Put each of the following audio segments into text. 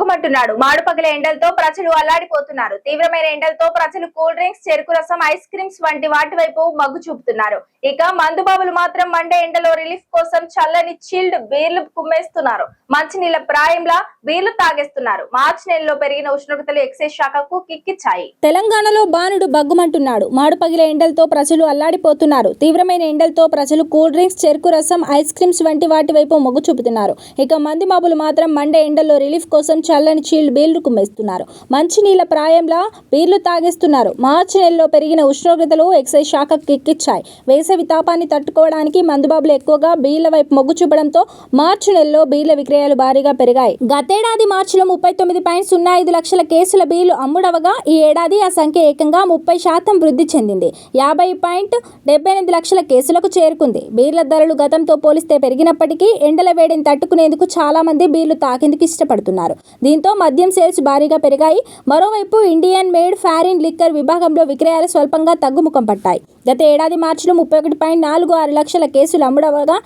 బగ్గుమంటున్నాడు. మాడుపగిలే ఎండలతో ప్రజలు అల్లాడిపోతున్నారు. తీవ్రమైన ఎండలతో ప్రజలు కూల్ డ్రింక్స్, చెరుకు రసం, ఐస్ క్రీమ్స్ వంటి వాటి వైపు మగ్గు చూపుతున్నారు. ఇక మందుబాబులు మాత్రం మండే ఎండలో రిలీఫ్ కోసం చల్లని చిల్డ్ బీర్లు కుమ్మేస్తున్నారు. మంచినీళ్ల ప్రాయంలా బీర్లు తాగేస్తున్నారు. మార్చి నెలలో పెరిగిన ఉష్ణోగ్రతలు ఎక్సైజ్ శాఖకు కిక్కిచ్చాయి. తెలంగాణలో బాణుడు బగ్గుమంటున్నాడు. మాడుపగిలే ఎండలతో ప్రజలు అల్లాడిపోతున్నారు. తీవ్రమైన ఎండలతో ప్రజలు కూల్ డ్రింక్స్, చెరుకు రసం, ఐస్ క్రీమ్స్ వంటి వాటి వైపు మొగ్గు చూపుతున్నారు. ఇక మందుబాబులు మాత్రం మండే ఎండల్లో రిలీఫ్ కోసం చల్లని చీల్డ్ బీర్లు కుమ్మేస్తున్నారు. మంచినీళ్ల ప్రాయంలా బీర్లు తాగేస్తున్నారు. మార్చి నెలలో పెరిగిన ఉష్ణోగ్రతలు ఎక్సైజ్ శాఖకు కిక్కిచ్చాయి. వేసవి తాపాన్ని తట్టుకోవడానికి మందుబాబులు ఎక్కువగా బీర్ల వైపు మొగ్గు చూపడంతో మార్చి నెలలో బీర్ల విక్రయాలు భారీగా పెరిగాయి. గతేడాది మార్చిలో 39.05 లక్షల కేసుల బీర్లు అమ్ముడవగా ఈ ఏడాది ఆ సంఖ్య ఏకంగా 30% వృద్ధి చెందింది. 50.78 లక్షల కేసులకు చేరుకుంది. బీర్ల ధరలు గతంతో పోలిస్తే పెరిగినప్పటికీ ఎండల వేడిని తట్టుకునేందుకు చాలా మంది బీర్లు తాగేందుకు ఇష్టపడుతున్నారు. దీంతో మద్యం సేల్స్ భారీగా పెరిగాయి. మరోవైపు ఇండియన్ మేడ్ ఫారిన్ లిక్కర్ విభాగంలో విక్రయాలు స్వల్పంగా తగ్గుముఖం పట్టాయి. గత ఏడాది మార్చిలో 31.46 లక్షల కేసులు అమ్ముడవగా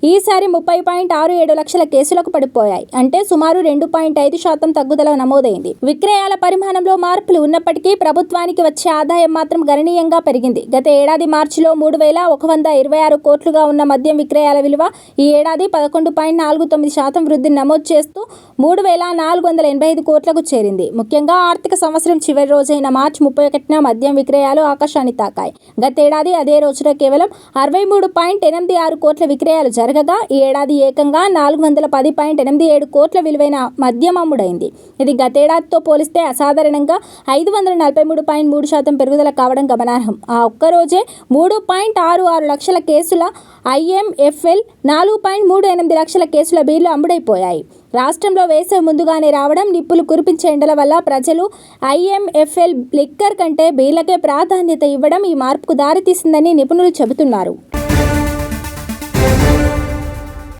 ఈసారి 30.67 లక్షల కేసులకు పడిపోయాయి. అంటే సుమారు 2.5% తగ్గుదల నమోదైంది. విక్రయాల పరిమాణంలో మార్పులు ఉన్నప్పటికీ ప్రభుత్వానికి వచ్చే ఆదాయం మాత్రం గణనీయంగా పెరిగింది. గత ఏడాది మార్చిలో 3,126 కోట్లుగా ఉన్న మద్యం విక్రయాల విలువ ఈ ఏడాది 11.49% వృద్ధిని నమోదు చేస్తూ 3,485 కోట్లకు చేరింది. ముఖ్యంగా ఆర్థిక సంవత్సరం చివరి రోజైన మార్చి 31న మద్యం విక్రయాలు ఆకాశాన్ని తాకాయి. గతేడాది అదే రోజున కేవలం 63.86 కోట్ల విక్రయాలు జరగగా ఈ ఏడాది ఏకంగా 410.87 కోట్ల విలువైన మద్యం అమ్ముడైంది. ఇది గతేడాదితో పోలిస్తే అసాధారణంగా 543.3% పెరుగుదల కావడం గమనార్హం. ఆ ఒక్కరోజే 3.66 లక్షల కేసుల IMFL, 4.38 లక్షల కేసుల బీర్లు అమ్ముడైపోయాయి. రాష్ట్రంలో వేసవి ముందుగానే రావడం, నిప్పులు కురిపించే ఎండల వల్ల ప్రజలు IMFL లిక్కర్ కంటే బీర్లకే ప్రాధాన్యత ఇవ్వడం ఈ మార్పుకు దారితీసిందని నిపుణులు చెబుతున్నారు.